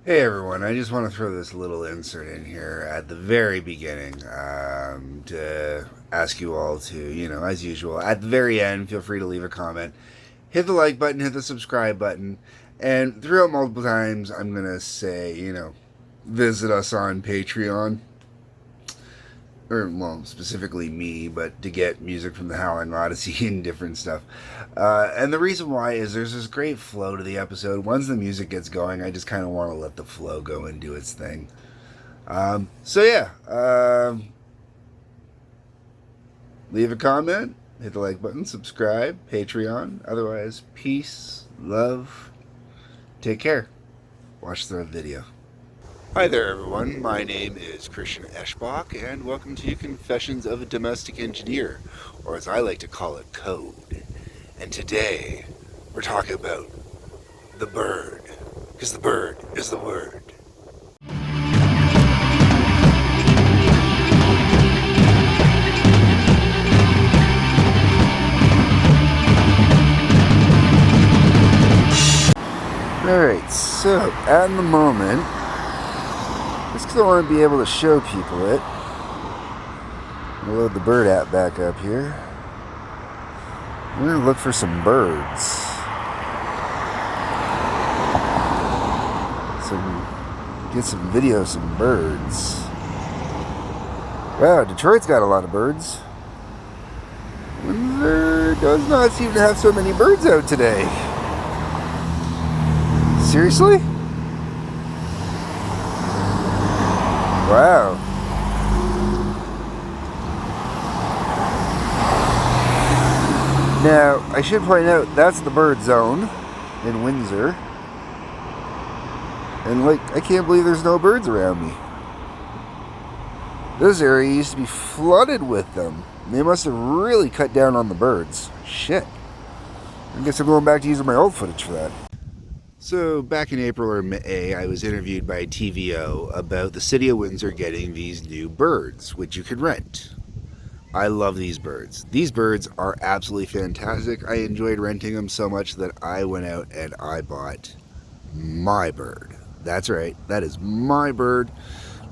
Hey everyone, I just want to throw this little insert in here at the very beginning to ask you all to, as usual, at the very end, feel free to leave a comment. Hit the like button, hit the subscribe button, and throughout multiple times, I'm going to say, visit us on Patreon. Or, well, specifically me, but to get music from the Howling Odyssey and different stuff. And the reason why is there's this great flow to the episode. Once the music gets going, I just kind of want to let the flow go and do its thing. Leave a comment, hit the like button, subscribe, Patreon. Otherwise, peace, love, take care. Watch the video. Hi there everyone, my name is Christian Eschbach and welcome to Confessions of a Domestic Engineer, or as I like to call it, Code. And today, we're talking about the bird, because the bird is the word. Alright, so at the moment, just because I want to be able to show people it, I'll load the bird app back up here. I'm going to look for some birds. Get some video of some birds. Wow, Detroit's got a lot of birds. Windsor does not seem to have so many birds out today. Seriously? Wow. Now, I should point out, that's the bird zone in Windsor. And, I can't believe there's no birds around me. This area used to be flooded with them. They must have really cut down on the birds. Shit. I guess I'm going back to using my old footage for that. So, back in April or May, I was interviewed by TVO about the city of Windsor getting these new birds, which you could rent. I love these birds. These birds are absolutely fantastic. I enjoyed renting them so much that I went out and I bought my bird. That's right, that is my bird,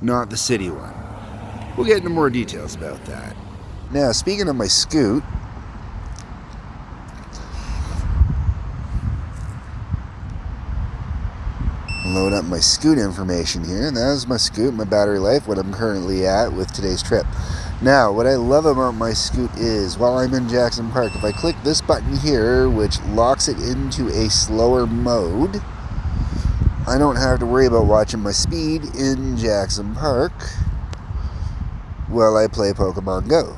not the city one. We'll get into more details about that. Now, speaking of my scoot, load up my scoot information here, and that is my scoot, my battery life, what I'm currently at with today's trip. Now, what I love about my scoot is, while I'm in Jackson Park, if I click this button here, which locks it into a slower mode, I don't have to worry about watching my speed in Jackson Park while I play Pokemon Go.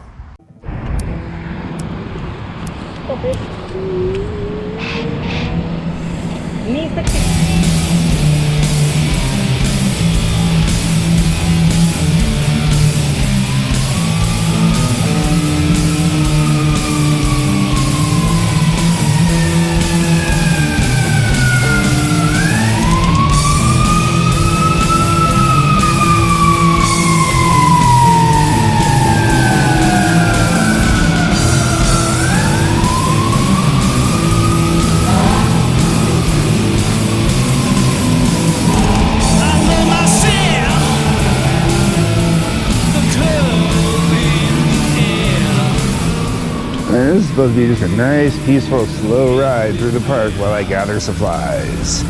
This is supposed to be just a nice, peaceful, slow ride through the park while I gather supplies.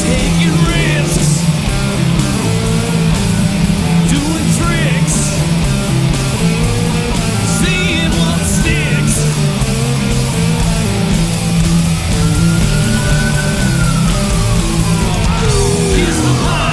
Taking risks, doing tricks, seeing what sticks. Here's the vibe.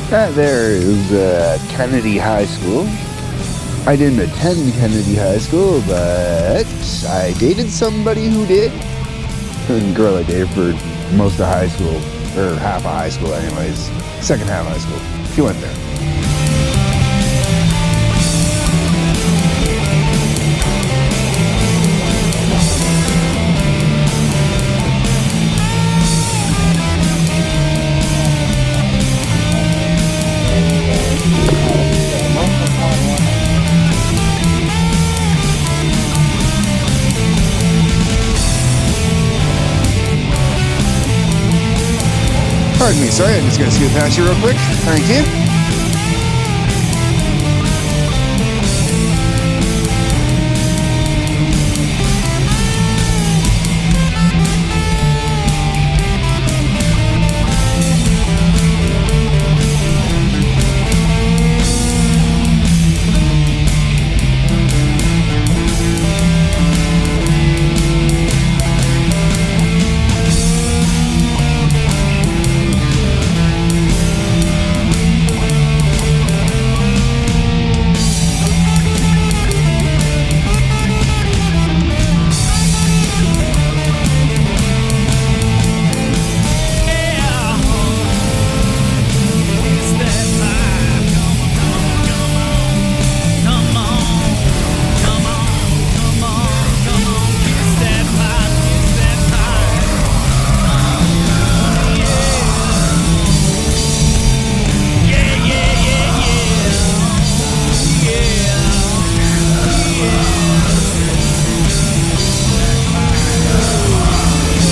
That there is Kennedy High School. I didn't attend Kennedy High School, but I dated somebody who did. And girl I dated for most of high school, or half of high school anyways. Second half of high school. She went there. Pardon me, sorry, I'm just going to scoot past you real quick. Thank you.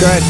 Go ahead.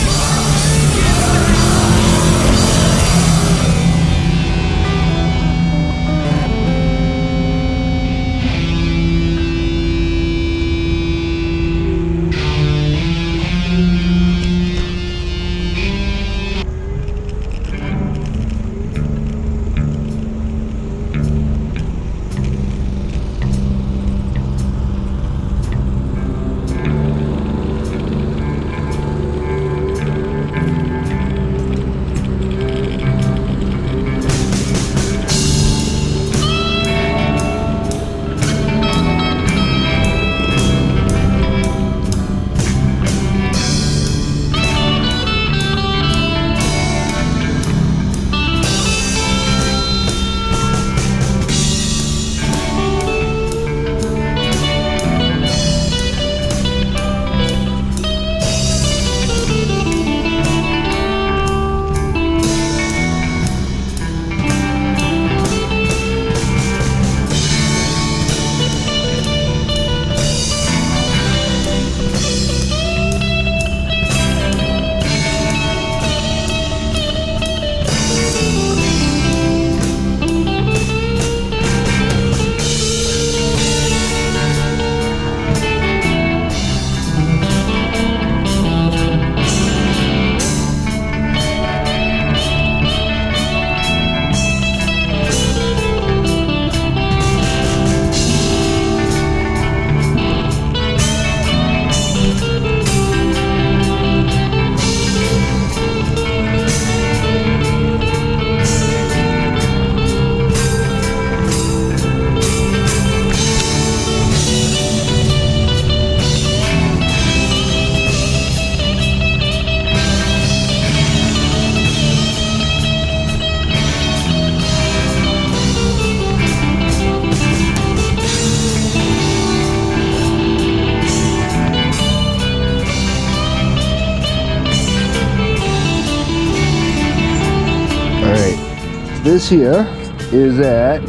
This here is at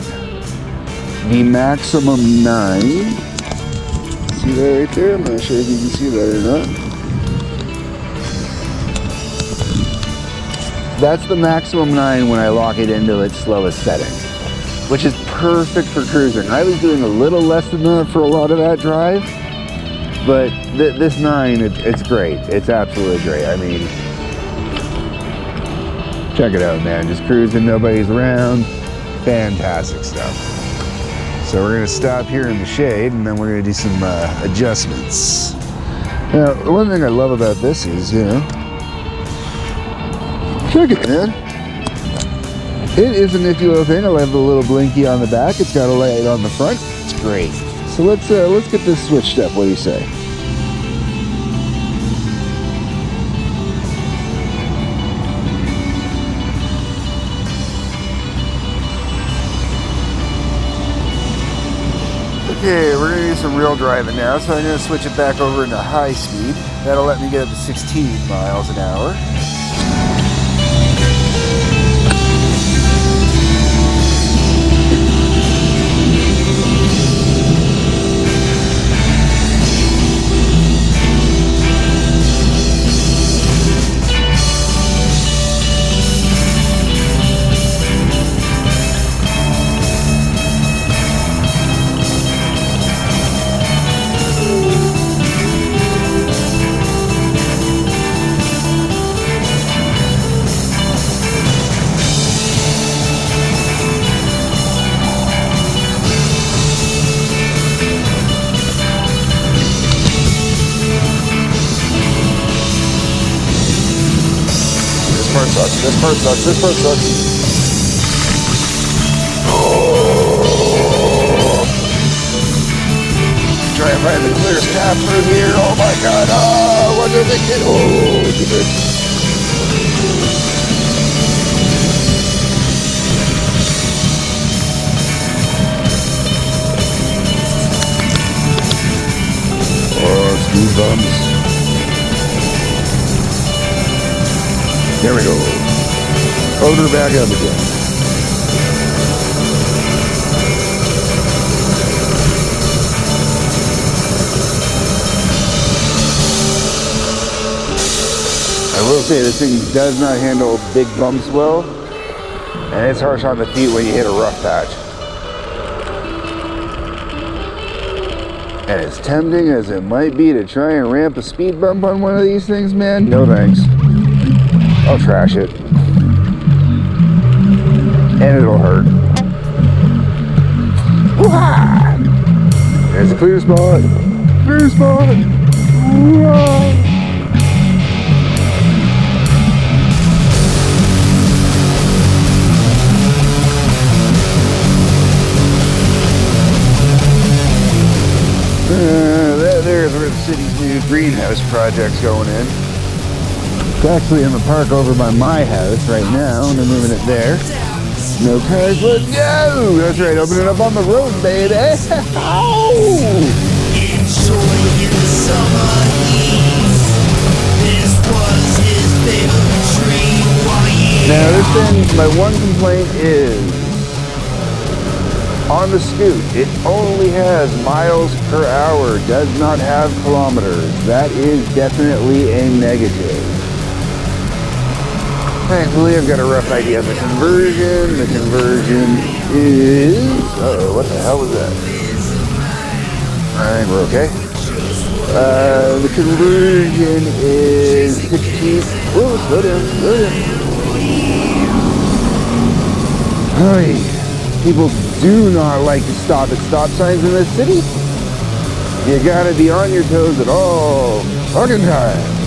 the maximum 9. See that right there? I'm not sure if you can see that or not. That's the maximum 9 when I lock it into its slowest setting, which is perfect for cruising. I was doing a little less than that for a lot of that drive, but this 9, it's great. It's absolutely great. I mean, check it out, man. Just cruising, nobody's around. Fantastic stuff. So we're gonna stop here in the shade and then we're gonna do some adjustments. Now, the one thing I love about this is, you know, check it, man. It is a nifty little thing. I love the little blinky on the back. It's got a light on the front. It's great. So let's get this switched up. What do you say? Okay, we're going to do some real driving now, so I'm going to switch it back over into high speed. That'll let me get up to 16 miles an hour. This part sucks. This part sucks. Oh. Try and find the clearest path through here. Oh my god. Oh, what did they get? Oh, good. Oh, speed bumps. There we go. Load her back up again. I will say this thing does not handle big bumps well, and it's harsh on the feet when you hit a rough patch. And as tempting as it might be to try and ramp a speed bump on one of these things, man, no thanks. I'll trash it. And it'll hurt. Woo-ha! There's a clear spot. Clear spot. Woo-ha! There's where the city's new greenhouse project's going in. It's actually in the park over by my house right now, and they're moving it there. No cars, let's go! That's right, open it up on the road, baby! Oh! Enjoying the summer heat. This was his favorite tree. Now this thing, my one complaint is, on the Scoot, it only has miles per hour, does not have kilometers. That is definitely a negative. Thankfully, I've got a rough idea of the conversion. The conversion is... Uh-oh, what the hell was that? I think we're okay. The conversion is 16... Whoa, slow down, slow down. Hi. People do not like to stop at stop signs in this city. You gotta be on your toes at all fucking time.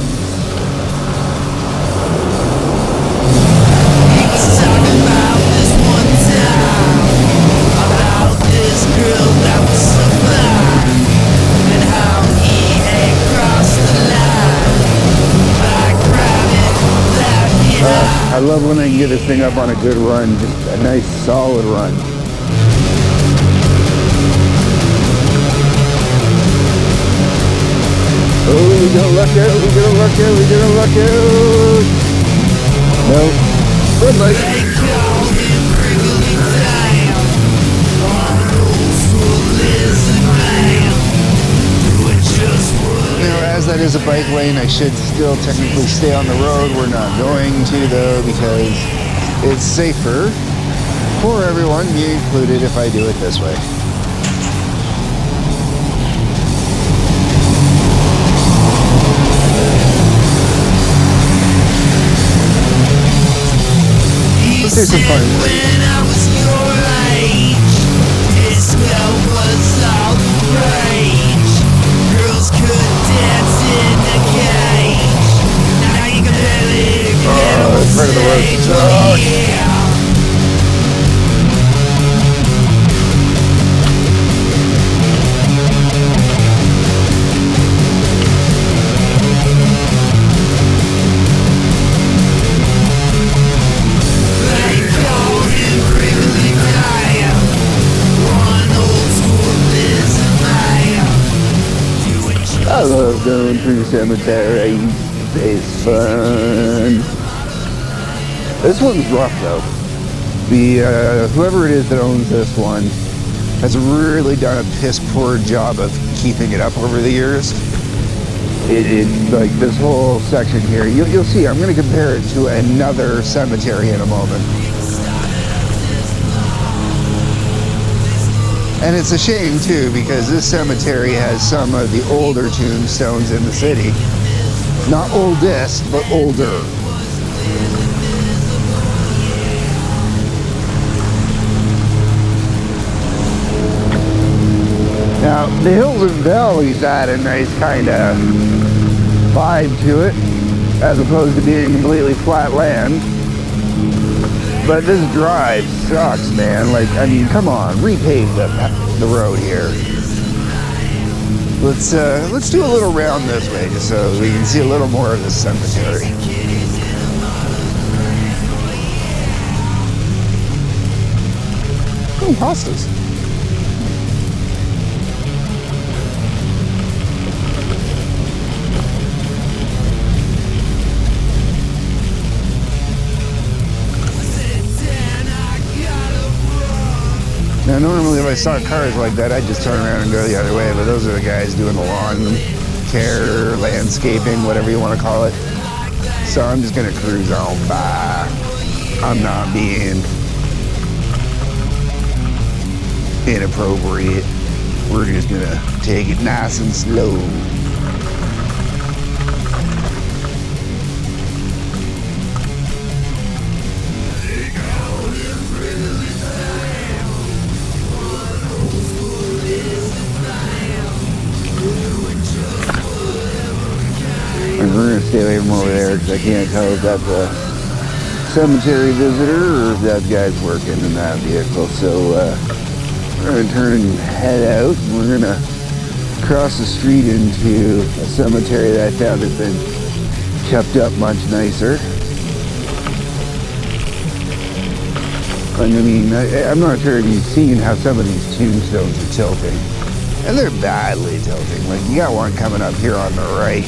I love when I can get this thing up on a good run, just a nice solid run. Oh, we gonna luck out, we gonna luck out, we gonna luck out. No, red light. Now, as that is a bike lane, I should still technically stay on the road. We're not going to, though, because it's safer for everyone, me included, if I do it this way. Let's do some fun. Part of the road. Oh, yeah. going through cemetery. It's fun. This one's rough though. The whoever it is that owns this one has really done a piss poor job of keeping it up over the years. It like this whole section here. You'll see. I'm going to compare it to another cemetery in a moment. And it's a shame too, because this cemetery has some of the older tombstones in the city. Not oldest, but older. Now, the hills and valleys add a nice kind of vibe to it, as opposed to being completely flat land. But this drive sucks, man. Like, I mean, come on, repave the road here. Let's do a little round this way, just so we can see a little more of this cemetery. Oh, hostas. Now, normally if I saw cars like that, I'd just turn around and go the other way, but those are the guys doing the lawn care, landscaping, whatever you want to call it. So I'm just going to cruise on by. I'm not being inappropriate. We're just going to take it nice and slow. We're going to stay away from over there because I can't tell if that's a cemetery visitor or if that guy's working in that vehicle. So we're going to turn and head out. We're going to cross the street into a cemetery that I found has been kept up much nicer. I mean, I'm not sure if you've seen how some of these tombstones are tilting. And they're badly tilting. Like, you got one coming up here on the right.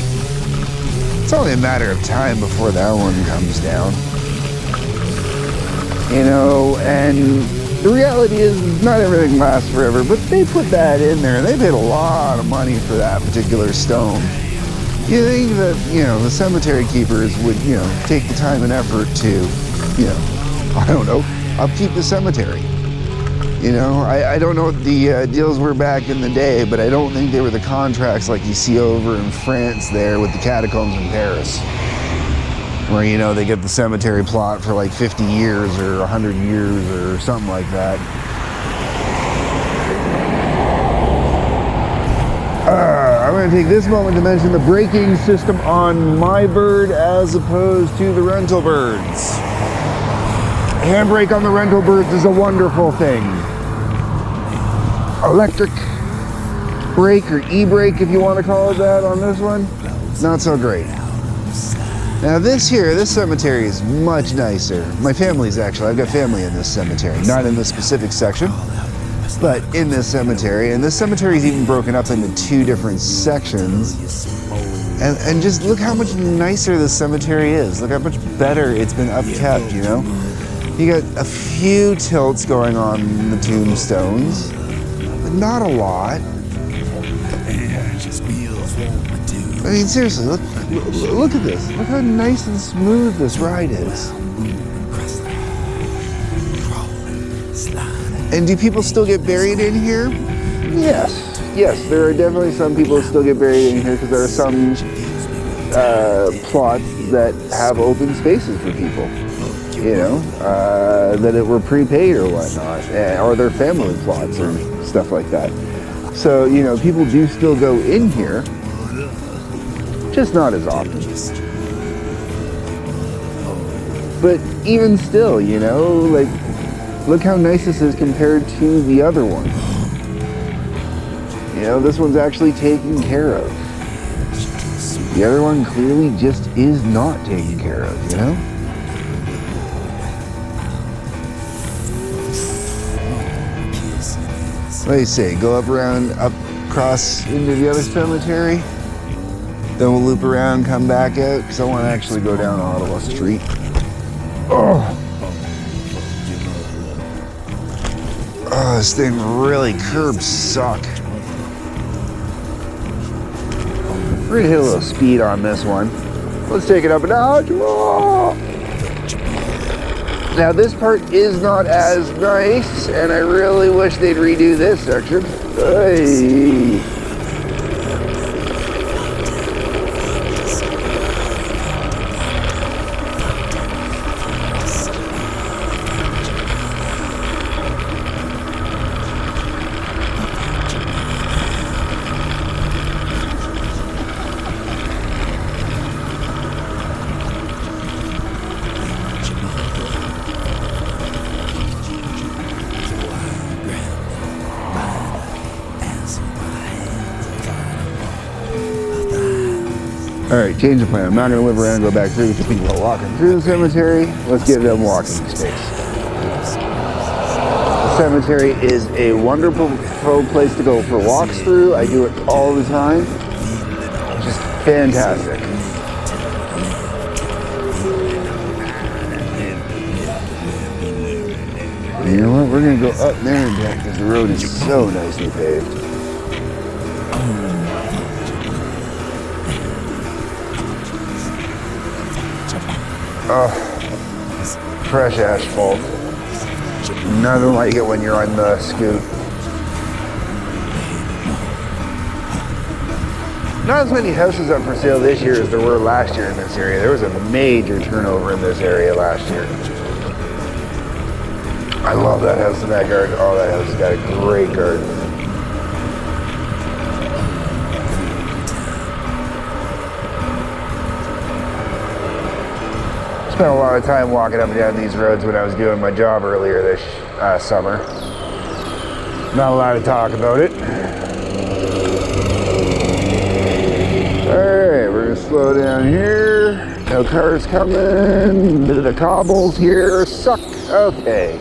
It's only a matter of time before that one comes down. You know, and the reality is not everything lasts forever, but they put that in there and they paid a lot of money for that particular stone. You think that, you know, the cemetery keepers would, you know, take the time and effort to, you know, I don't know, upkeep the cemetery. You know, I don't know what the deals were back in the day, but I don't think they were the contracts like you see over in France there with the catacombs in Paris. Where, you know, they get the cemetery plot for like 50 years or 100 years or something like that. I'm going to take this moment to mention the braking system on my bird as opposed to the rental birds. Handbrake on the rental birds is a wonderful thing. Electric brake or e-brake, if you want to call it that, on this one, not so great. Now this cemetery is much nicer. My family's actually, I've got family in this cemetery, not in this specific section, but in this cemetery. And this cemetery is even broken up into two different sections. And just look how much nicer this cemetery is. Look how much better it's been upkept, you know? You got a few tilts going on in the tombstones, but not a lot. I mean, seriously, look at this. Look how nice and smooth this ride is. And do people still get buried in here? Yes. Yes, there are definitely some people who still get buried in here because there are some plots that have open spaces for people. You know, that it were prepaid or whatnot, or their family plots or stuff like that. So, you know, people do still go in here, just not as often. But even still, you know, like, look how nice this is compared to the other one. You know, this one's actually taken care of. The other one clearly just is not taken care of, you know? What do you say? Go up, around, up, cross into the other cemetery? Then we'll loop around, come back out, because I want to actually go down Ottawa Street. Oh, this thing really curbs suck. We're gonna hit a little speed on this one. Let's take it up a notch. Whoa. Now this part is not as nice, and I really wish they'd redo this section. Hey. Alright, change the plan. I'm not going to live around and go back through because people are walking through the cemetery. Let's give them walking space. The cemetery is a wonderful place to go for walks through. I do it all the time. Just fantastic. You know what? We're going to go up there again because the road is so nicely paved. Oh, fresh asphalt. Nothing like it when you're on the scoot. Not as many houses up for sale this year as there were last year in this area. There was a major turnover in this area last year. I love that house in that garden. Oh, that house has got a great garden. Spent a lot of time walking up and down these roads when I was doing my job earlier this summer. Not allowed to talk about it. Alright, we're gonna slow down here. No cars coming. The cobbles here suck. Okay.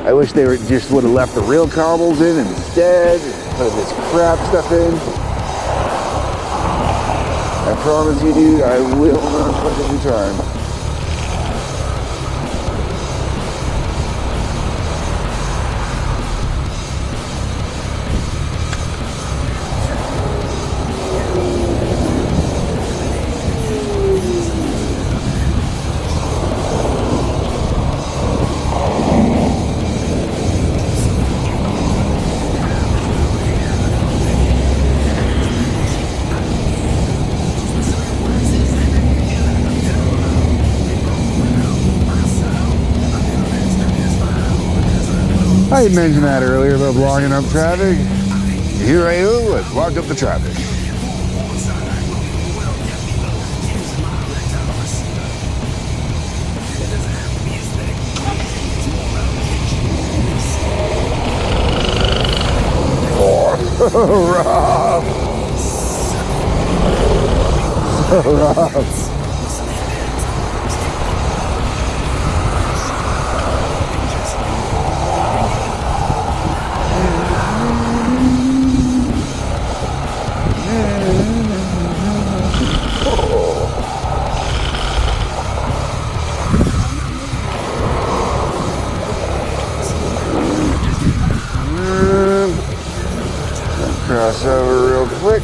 I wish they would have left the real cobbles in instead. Put this crap stuff in. I promise you, dude, I will not put it in time. I had mentioned that earlier about blocking up traffic. Here I go, I blocked up the traffic. Oh, so rough. So rough. Cross over real quick.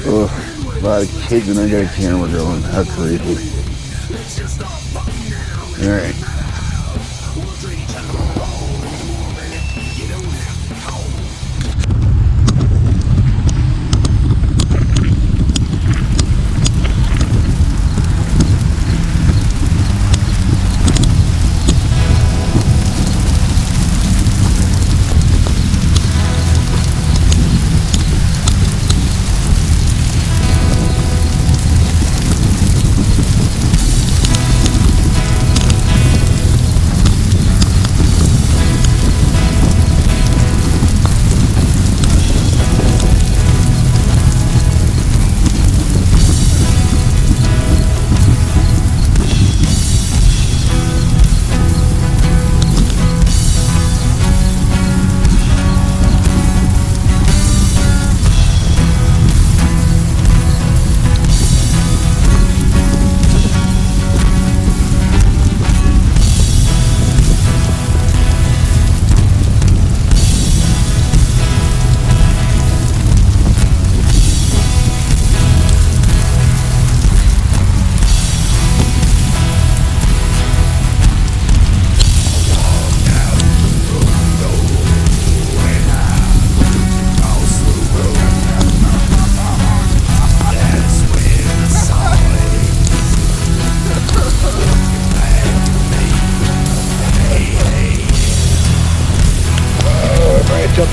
Oh, a lot of kids and I got a camera going. How creepy. Alright.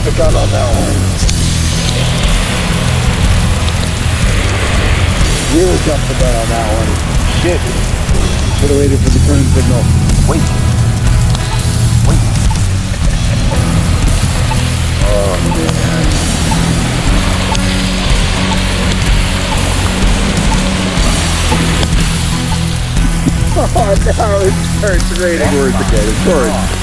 jumped the gun on that one. Really jumped the gun on that one. Shit. Should have waited for the turn signal. Wait. Oh, man. Oh, now it starts raining words again, of course.